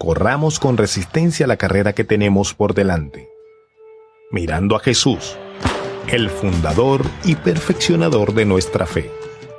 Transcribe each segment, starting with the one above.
corramos con resistencia la carrera que tenemos por delante, mirando a Jesús, el fundador y perfeccionador de nuestra fe.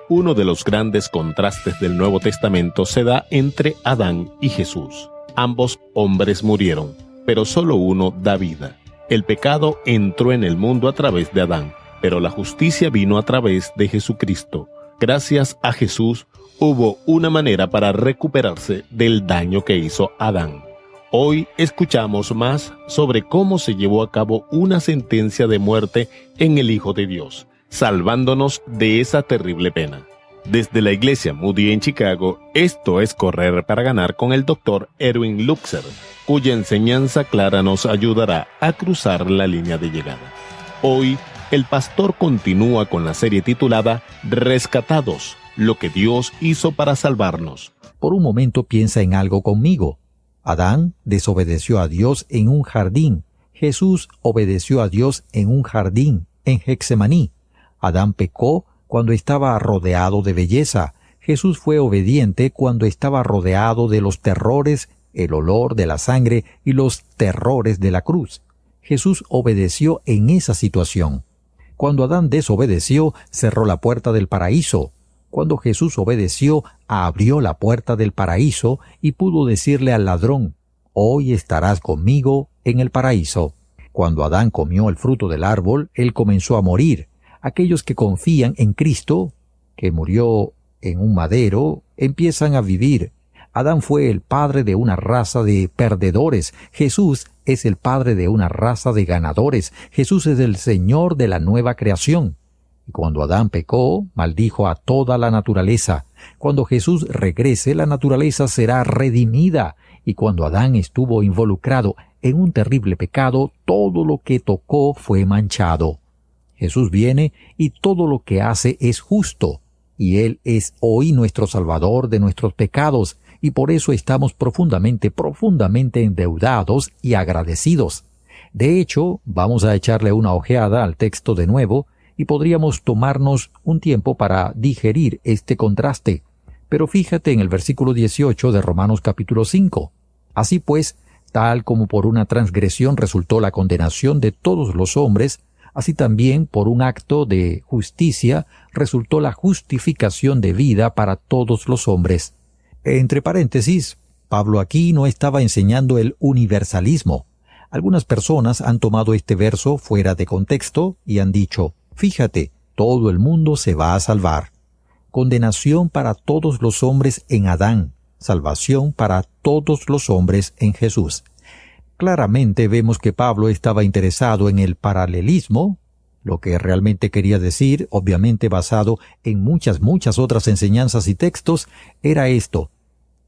Uno de los grandes contrastes del Nuevo Testamento se da entre Adán y Jesús. Ambos hombres murieron, pero solo uno da vida. El pecado entró en el mundo a través de Adán, pero la justicia vino a través de Jesucristo. Gracias a Jesús, hubo una manera para recuperarse del daño que hizo Adán. Hoy escuchamos más sobre cómo se llevó a cabo una sentencia de muerte en el Hijo de Dios, salvándonos de esa terrible pena. Desde la Iglesia Moody en Chicago, esto es Correr para Ganar con el Dr. Erwin Lutzer, cuya enseñanza clara nos ayudará a cruzar la línea de llegada. Hoy, el pastor continúa con la serie titulada Rescatados, lo que Dios hizo para salvarnos. Por un momento piensa en algo conmigo. Adán desobedeció a Dios en un jardín. Jesús obedeció a Dios en un jardín, en Getsemaní. Adán pecó cuando estaba rodeado de belleza. Jesús fue obediente cuando estaba rodeado de los terrores, el olor de la sangre y los terrores de la cruz. Jesús obedeció en esa situación. Cuando Adán desobedeció, cerró la puerta del paraíso. Cuando Jesús obedeció, abrió la puerta del paraíso y pudo decirle al ladrón, «Hoy estarás conmigo en el paraíso». Cuando Adán comió el fruto del árbol, él comenzó a morir. Aquellos que confían en Cristo, que murió en un madero, empiezan a vivir. Adán fue el padre de una raza de perdedores. Jesús es el padre de una raza de ganadores. Jesús es el Señor de la nueva creación. Y cuando Adán pecó, maldijo a toda la naturaleza. Cuando Jesús regrese, la naturaleza será redimida. Y cuando Adán estuvo involucrado en un terrible pecado, todo lo que tocó fue manchado. Jesús viene y todo lo que hace es justo. Y Él es hoy nuestro Salvador de nuestros pecados. Y por eso estamos profundamente endeudados y agradecidos. De hecho, vamos a echarle una ojeada al texto de nuevo y podríamos tomarnos un tiempo para digerir este contraste. Pero fíjate en el versículo 18 de Romanos capítulo 5. Así pues, tal como por una transgresión resultó la condenación de todos los hombres, así también por un acto de justicia resultó la justificación de vida para todos los hombres. Entre paréntesis, Pablo aquí no estaba enseñando el universalismo. Algunas personas han tomado este verso fuera de contexto y han dicho, fíjate, todo el mundo se va a salvar. Condenación para todos los hombres en Adán, salvación para todos los hombres en Jesús. Claramente vemos que Pablo estaba interesado en el paralelismo, lo que realmente quería decir, obviamente basado en muchas otras enseñanzas y textos, era esto.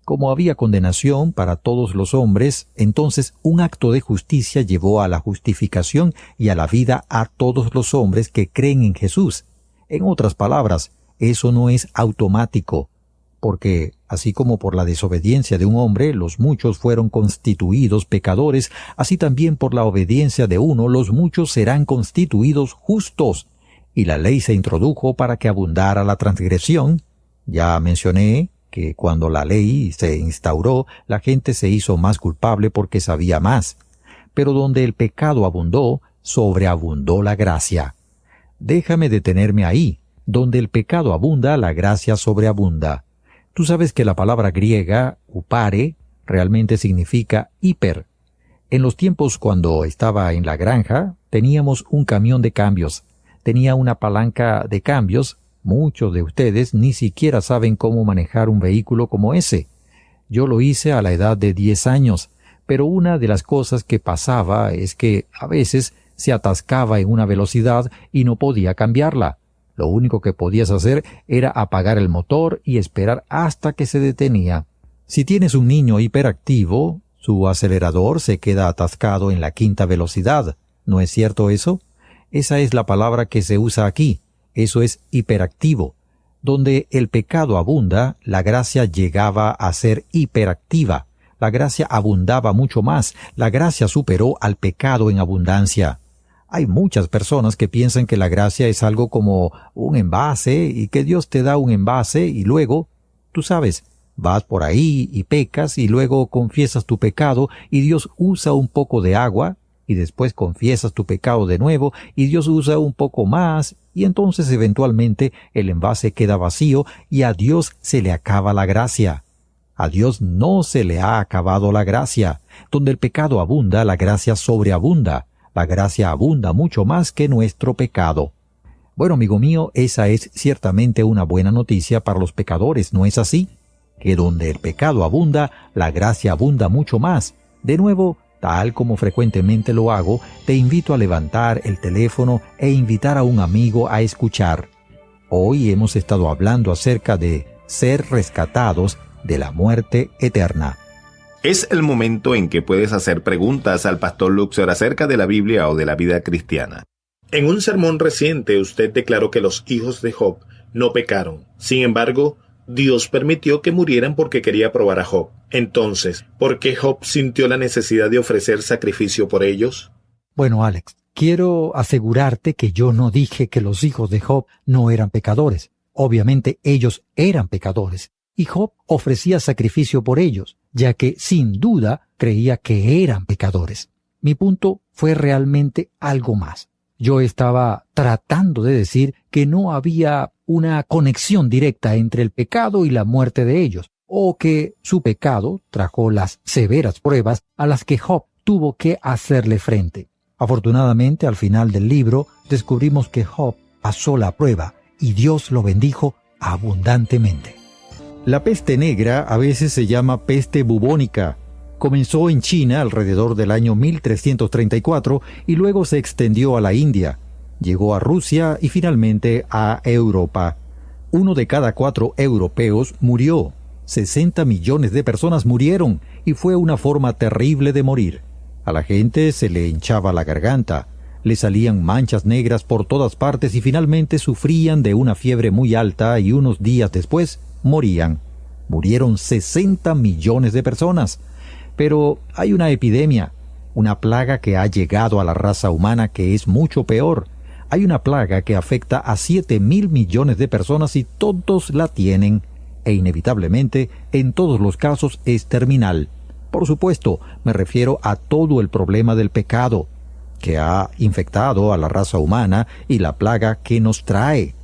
Como había condenación para todos los hombres, entonces un acto de justicia llevó a la justificación y a la vida a todos los hombres que creen en Jesús. En otras palabras, eso no es automático, porque así como por la desobediencia de un hombre los muchos fueron constituidos pecadores, así también por la obediencia de uno los muchos serán constituidos justos. Y la ley se introdujo para que abundara la transgresión. Ya mencioné que cuando la ley se instauró, la gente se hizo más culpable porque sabía más. Pero donde el pecado abundó, sobreabundó la gracia. Déjame detenerme ahí. Donde el pecado abunda, la gracia sobreabunda. Tú sabes que la palabra griega, upare, realmente significa hiper. En los tiempos cuando estaba en la granja, teníamos un camión de cambios. Tenía una palanca de cambios. Muchos de ustedes ni siquiera saben cómo manejar un vehículo como ese. Yo lo hice a la edad de 10 años, pero una de las cosas que pasaba es que a veces se atascaba en una velocidad y no podía cambiarla. Lo único que podías hacer era apagar el motor y esperar hasta que se detenía. Si tienes un niño hiperactivo, su acelerador se queda atascado en la quinta velocidad. ¿No es cierto eso? Esa es la palabra que se usa aquí. Eso es hiperactivo. Donde el pecado abunda, la gracia llegaba a ser hiperactiva. La gracia abundaba mucho más. La gracia superó al pecado en abundancia. Hay muchas personas que piensan que la gracia es algo como un envase y que Dios te da un envase y luego, tú sabes, Vas por ahí y pecas y luego confiesas tu pecado y Dios usa un poco de agua y después confiesas tu pecado de nuevo y Dios usa un poco más y entonces eventualmente el envase queda vacío y a Dios se le acaba la gracia. A Dios no se le ha acabado la gracia. Donde el pecado abunda, la gracia sobreabunda. La gracia abunda mucho más que nuestro pecado. Bueno, amigo mío, esa es ciertamente una buena noticia para los pecadores, ¿no es así? Que donde el pecado abunda, la gracia abunda mucho más. De nuevo, tal como frecuentemente lo hago, te invito a levantar el teléfono e invitar a un amigo a escuchar. Hoy hemos estado hablando acerca de ser rescatados de la muerte eterna. Es el momento en que puedes hacer preguntas al pastor Luxor acerca de la Biblia o de la vida cristiana. En un sermón reciente usted declaró que los hijos de Job no pecaron. Sin embargo, Dios permitió que murieran porque quería probar a Job. Entonces, ¿por qué Job sintió la necesidad de ofrecer sacrificio por ellos? Bueno, Alex, quiero asegurarte que yo no dije que los hijos de Job no eran pecadores. Obviamente ellos eran pecadores. Y Job ofrecía sacrificio por ellos, ya que sin duda creía que eran pecadores. Mi punto fue realmente algo más. Yo estaba tratando de decir que no había una conexión directa entre el pecado y la muerte de ellos, o que su pecado trajo las severas pruebas a las que Job tuvo que hacerle frente. Afortunadamente, al final del libro, descubrimos que Job pasó la prueba y Dios lo bendijo abundantemente. La peste negra a veces se llama peste bubónica. Comenzó en China alrededor del año 1334 y luego se extendió a la India. Llegó a Rusia y finalmente a Europa. 1 de cada 4 europeos murió. 60 millones de personas murieron y fue una forma terrible de morir. A la gente se le hinchaba la garganta, le salían manchas negras por todas partes y finalmente sufrían de una fiebre muy alta y unos días después morían. Murieron 60 millones de personas. Pero hay una epidemia, una plaga que ha llegado a la raza humana que es mucho peor. Hay una plaga que afecta a 7.000 millones de personas y todos la tienen, e inevitablemente, en todos los casos, es terminal. Por supuesto, me refiero a todo el problema del pecado, que ha infectado a la raza humana y la plaga que nos trae.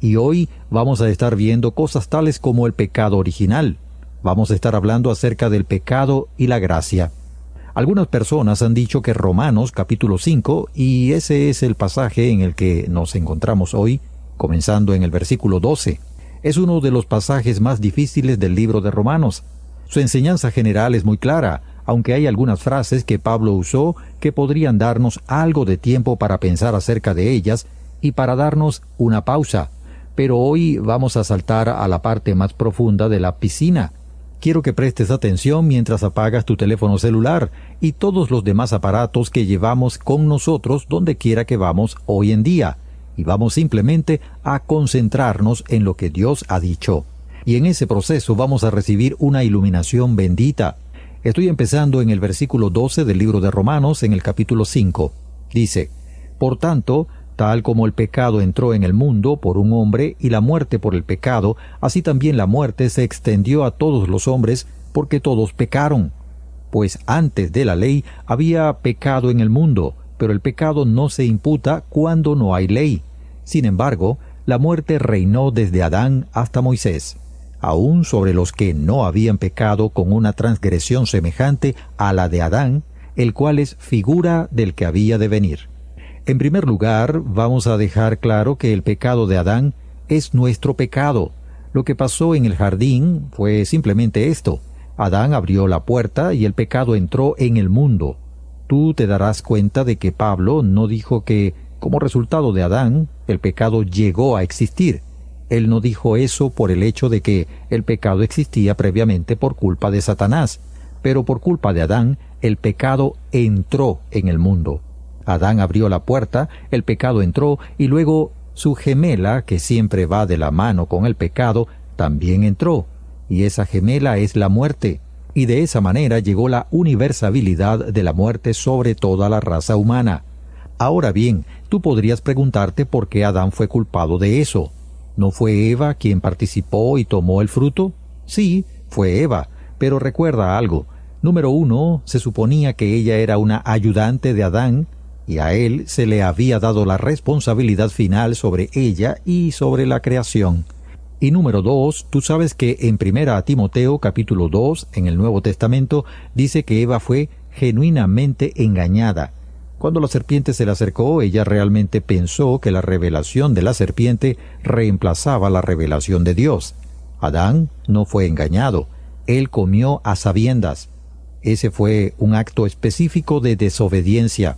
Y hoy vamos a estar viendo cosas tales como el pecado original. Vamos a estar hablando acerca del pecado y la gracia. Algunas personas han dicho que Romanos capítulo 5, y ese es el pasaje en el que nos encontramos hoy, comenzando en el versículo 12, es uno de los pasajes más difíciles del libro de Romanos. Su enseñanza general es muy clara, aunque hay algunas frases que Pablo usó que podrían darnos algo de tiempo para pensar acerca de ellas y para darnos una pausa. Pero hoy vamos a saltar a la parte más profunda de la piscina. Quiero que prestes atención mientras apagas tu teléfono celular y todos los demás aparatos que llevamos con nosotros donde quiera que vamos hoy en día, y vamos simplemente a concentrarnos en lo que Dios ha dicho. Y en ese proceso vamos a recibir una iluminación bendita. Estoy empezando en el versículo 12 del libro de Romanos, en el capítulo 5. Dice: Por tanto, tal como el pecado entró en el mundo por un hombre y la muerte por el pecado, así también la muerte se extendió a todos los hombres porque todos pecaron. Pues antes de la ley había pecado en el mundo, pero el pecado no se imputa cuando no hay ley. Sin embargo, la muerte reinó desde Adán hasta Moisés, aun sobre los que no habían pecado con una transgresión semejante a la de Adán, el cual es figura del que había de venir. En primer lugar, vamos a dejar claro que el pecado de Adán es nuestro pecado. Lo que pasó en el jardín fue simplemente esto. Adán abrió la puerta y el pecado entró en el mundo. Tú te darás cuenta de que Pablo no dijo que, como resultado de Adán, el pecado llegó a existir. Él no dijo eso por el hecho de que el pecado existía previamente por culpa de Satanás, pero por culpa de Adán, el pecado entró en el mundo. Adán abrió la puerta, el pecado entró, y luego su gemela, que siempre va de la mano con el pecado, también entró, y esa gemela es la muerte, y de esa manera llegó la universabilidad de la muerte sobre toda la raza humana. Ahora bien, tú podrías preguntarte por qué Adán fue culpado de eso. ¿No fue Eva quien participó y tomó el fruto? Sí, fue Eva, pero recuerda algo. Número 1, se suponía que ella era una ayudante de Adán, y a él se le había dado la responsabilidad final sobre ella y sobre la creación. Y número 2, tú sabes que en 1 Timoteo capítulo 2, en el Nuevo Testamento, dice que Eva fue genuinamente engañada. Cuando la serpiente se le acercó, ella realmente pensó que la revelación de la serpiente reemplazaba la revelación de Dios. Adán no fue engañado, él comió a sabiendas. Ese fue un acto específico de desobediencia.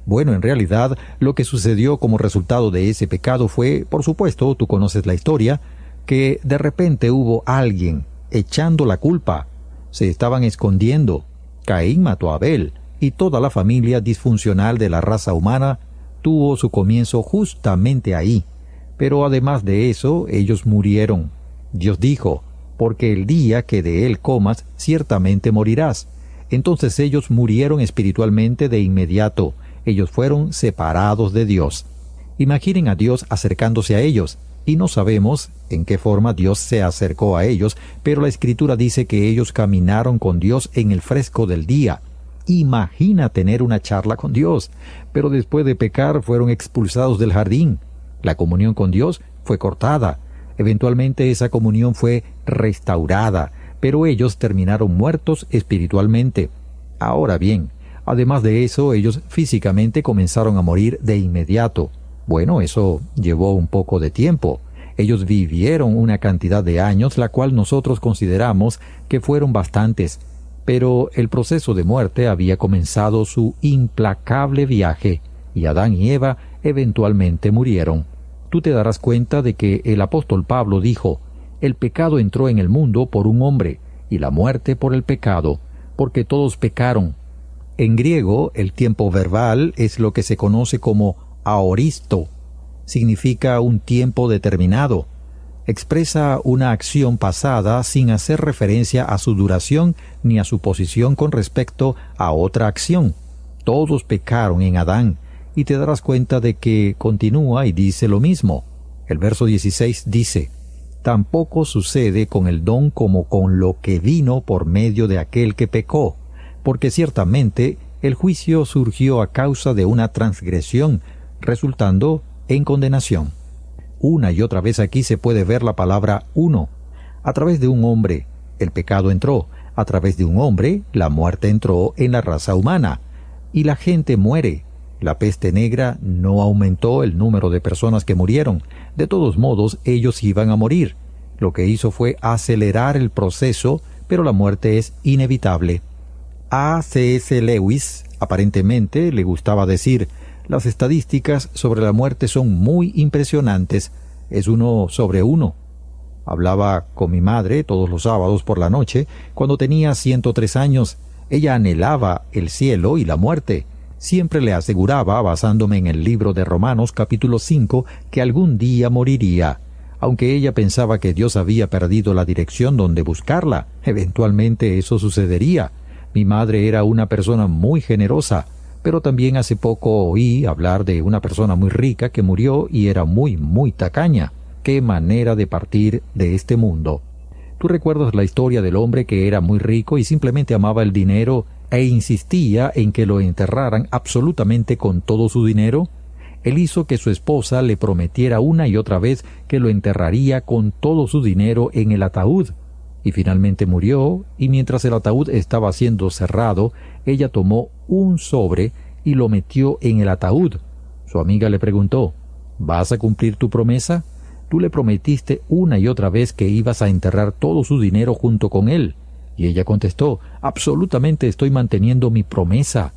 Bueno, en realidad, lo que sucedió como resultado de ese pecado fue, por supuesto, tú conoces la historia, que de repente hubo alguien echando la culpa. Se estaban escondiendo. Caín mató a Abel, y toda la familia disfuncional de la raza humana tuvo su comienzo justamente ahí. Pero además de eso, ellos murieron. Dios dijo, porque el día que de él comas, ciertamente morirás. Entonces ellos murieron espiritualmente de inmediato. Ellos fueron separados de Dios. Imaginen a Dios acercándose a ellos, y no sabemos en qué forma Dios se acercó a ellos, pero la Escritura dice que ellos caminaron con Dios en el fresco del día. Imagina tener una charla con Dios, pero después de pecar fueron expulsados del jardín. La comunión con Dios fue cortada. Eventualmente esa comunión fue restaurada, pero ellos terminaron muertos espiritualmente. Ahora bien, además de eso, ellos físicamente comenzaron a morir de inmediato. Bueno, eso llevó un poco de tiempo. Ellos vivieron una cantidad de años, la cual nosotros consideramos que fueron bastantes. Pero el proceso de muerte había comenzado su implacable viaje, y Adán y Eva eventualmente murieron. Tú te darás cuenta de que el apóstol Pablo dijo, «El pecado entró en el mundo por un hombre, y la muerte por el pecado, porque todos pecaron». En griego, el tiempo verbal es lo que se conoce como aoristo. Significa un tiempo determinado. Expresa una acción pasada sin hacer referencia a su duración ni a su posición con respecto a otra acción. Todos pecaron en Adán, y te darás cuenta de que continúa y dice lo mismo. El verso 16 dice, «Tampoco sucede con el don como con lo que vino por medio de aquel que pecó, porque ciertamente el juicio surgió a causa de una transgresión, resultando en condenación». Una y otra vez aquí se puede ver la palabra uno. A través de un hombre, el pecado entró. A través de un hombre, la muerte entró en la raza humana. Y la gente muere. La peste negra no aumentó el número de personas que murieron. De todos modos, ellos iban a morir. Lo que hizo fue acelerar el proceso, pero la muerte es inevitable. A. C.S. Lewis, aparentemente, le gustaba decir, las estadísticas sobre la muerte son muy impresionantes. Es 1 sobre 1. Hablaba con mi madre todos los sábados por la noche, cuando tenía 103 años. Ella anhelaba el cielo y la muerte. Siempre le aseguraba, basándome en el libro de Romanos capítulo 5, que algún día moriría. Aunque ella pensaba que Dios había perdido la dirección donde buscarla, eventualmente eso sucedería. Mi madre era una persona muy generosa, pero también hace poco oí hablar de una persona muy rica que murió y era muy tacaña. ¡Qué manera de partir de este mundo! ¿Tú recuerdas la historia del hombre que era muy rico y simplemente amaba el dinero e insistía en que lo enterraran absolutamente con todo su dinero? Él hizo que su esposa le prometiera una y otra vez que lo enterraría con todo su dinero en el ataúd. Y finalmente murió, y mientras el ataúd estaba siendo cerrado, ella tomó un sobre y lo metió en el ataúd. Su amiga le preguntó, ¿vas a cumplir tu promesa? Tú le prometiste una y otra vez que ibas a enterrar todo su dinero junto con él. Y ella contestó, absolutamente estoy manteniendo mi promesa.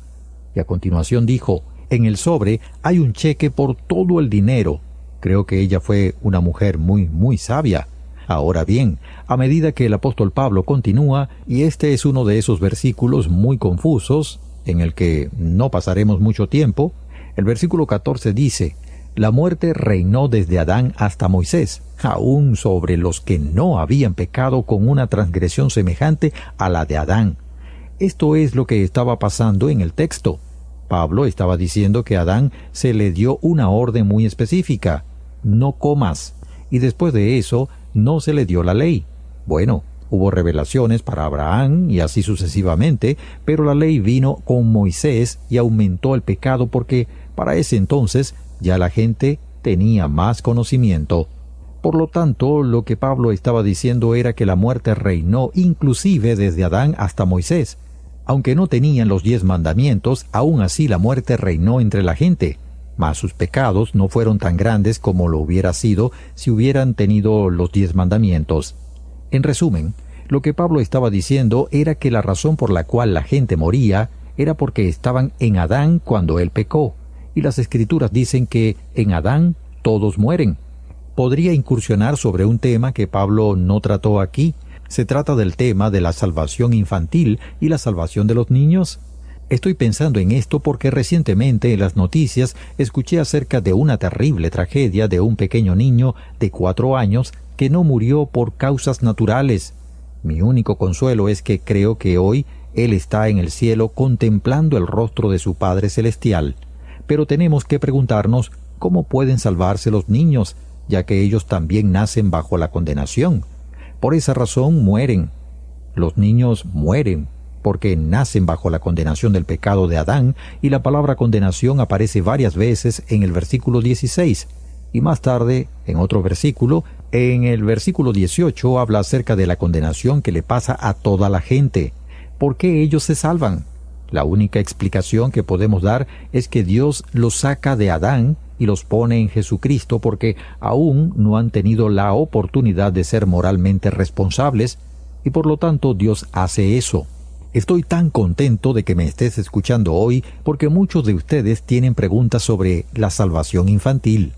Y a continuación dijo, en el sobre hay un cheque por todo el dinero. Creo que ella fue una mujer muy sabia. Ahora bien, a medida que el apóstol Pablo continúa, y este es uno de esos versículos muy confusos, en el que no pasaremos mucho tiempo, el versículo 14 dice, la muerte reinó desde Adán hasta Moisés, aún sobre los que no habían pecado con una transgresión semejante a la de Adán. Esto es lo que estaba pasando en el texto. Pablo estaba diciendo que a Adán se le dio una orden muy específica, no comas, y después de eso no se le dio la ley. Bueno, Hubo revelaciones para Abraham y así sucesivamente, pero la ley vino con Moisés y aumentó el pecado porque para ese entonces ya la gente tenía más conocimiento. Por lo tanto, lo que Pablo estaba diciendo era que la muerte reinó inclusive desde Adán hasta Moisés. Aunque no tenían los 10 mandamientos, aún así la muerte reinó entre la gente, mas sus pecados no fueron tan grandes como lo hubiera sido si hubieran tenido los 10 mandamientos. En resumen, lo que Pablo estaba diciendo era que la razón por la cual la gente moría era porque estaban en Adán cuando él pecó, y las Escrituras dicen que en Adán todos mueren. Podría incursionar sobre un tema que Pablo no trató aquí. Se trata del tema de la salvación infantil y la salvación de los niños. Estoy pensando en esto porque recientemente en las noticias escuché acerca de una terrible tragedia de un pequeño niño de 4 años que no murió por causas naturales. Mi único consuelo es que creo que hoy él está en el cielo contemplando el rostro de su Padre Celestial. Pero tenemos que preguntarnos cómo pueden salvarse los niños, ya que ellos también nacen bajo la condenación. Por esa razón mueren. Los niños mueren porque nacen bajo la condenación del pecado de Adán, y la palabra condenación aparece varias veces en el versículo 16. Y más tarde, en otro versículo, en el versículo 18, habla acerca de la condenación que le pasa a toda la gente. ¿Por qué ellos se salvan? La única explicación que podemos dar es que Dios los saca de Adán y los pone en Jesucristo porque aún no han tenido la oportunidad de ser moralmente responsables, y por lo tanto Dios hace eso. Estoy tan contento de que me estés escuchando hoy porque muchos de ustedes tienen preguntas sobre la salvación infantil.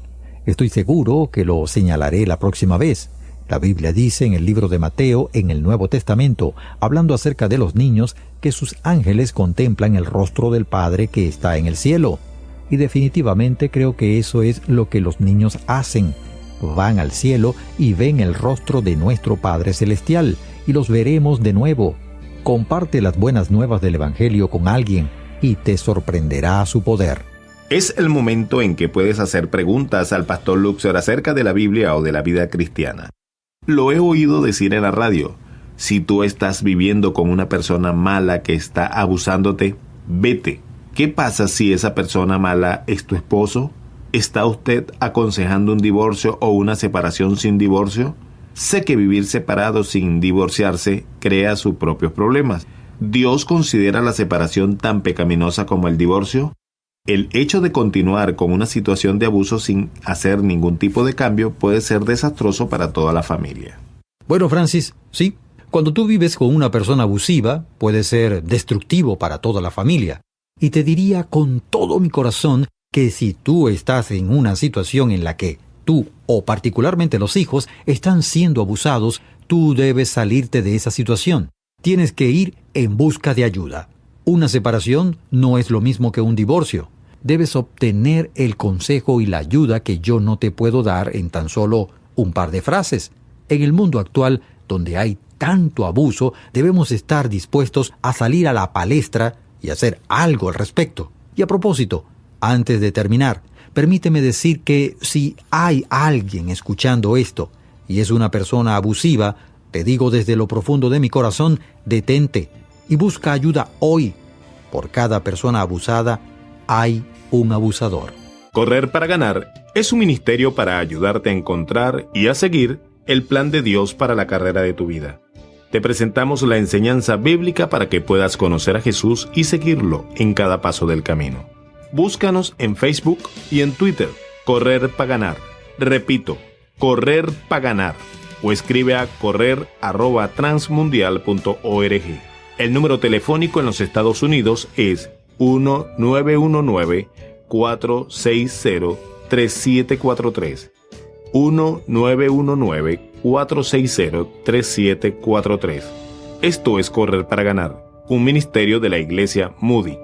Estoy seguro que lo señalaré la próxima vez. La Biblia dice en el libro de Mateo, en el Nuevo Testamento, hablando acerca de los niños, que sus ángeles contemplan el rostro del Padre que está en el cielo. Y definitivamente creo que eso es lo que los niños hacen. Van al cielo y ven el rostro de nuestro Padre Celestial, y los veremos de nuevo. Comparte las buenas nuevas del Evangelio con alguien, y te sorprenderá su poder. Es el momento en que puedes hacer preguntas al pastor Luxor acerca de la Biblia o de la vida cristiana. Lo he oído decir en la radio: si tú estás viviendo con una persona mala que está abusándote, vete. ¿Qué pasa si esa persona mala es tu esposo? ¿Está usted aconsejando un divorcio o una separación sin divorcio? Sé que vivir separado sin divorciarse crea sus propios problemas. ¿Dios considera la separación tan pecaminosa como el divorcio? El hecho de continuar con una situación de abuso sin hacer ningún tipo de cambio puede ser desastroso para toda la familia. Bueno, Francis, sí. Cuando tú vives con una persona abusiva, puede ser destructivo para toda la familia. Y te diría con todo mi corazón que si tú estás en una situación en la que tú, o particularmente los hijos, están siendo abusados, tú debes salirte de esa situación. Tienes que ir en busca de ayuda. Una separación no es lo mismo que un divorcio. Debes obtener el consejo y la ayuda que yo no te puedo dar en tan solo un par de frases. En el mundo actual, donde hay tanto abuso, debemos estar dispuestos a salir a la palestra y hacer algo al respecto. Y a propósito, antes de terminar, permíteme decir que si hay alguien escuchando esto y es una persona abusiva, te digo desde lo profundo de mi corazón, detente y busca ayuda hoy. Por cada persona abusada hay un abusador. Correr para ganar es un ministerio para ayudarte a encontrar y a seguir el plan de Dios para la carrera de tu vida. Te presentamos la enseñanza bíblica para que puedas conocer a Jesús y seguirlo en cada paso del camino. Búscanos en Facebook y en Twitter, Correr para Ganar. Repito, Correr para Ganar. O escribe a correr@transmundial.org. El número telefónico en los Estados Unidos es 1-919-460-3743. 1-919-460-3743. Esto es Correr para Ganar, un ministerio de la Iglesia Moody.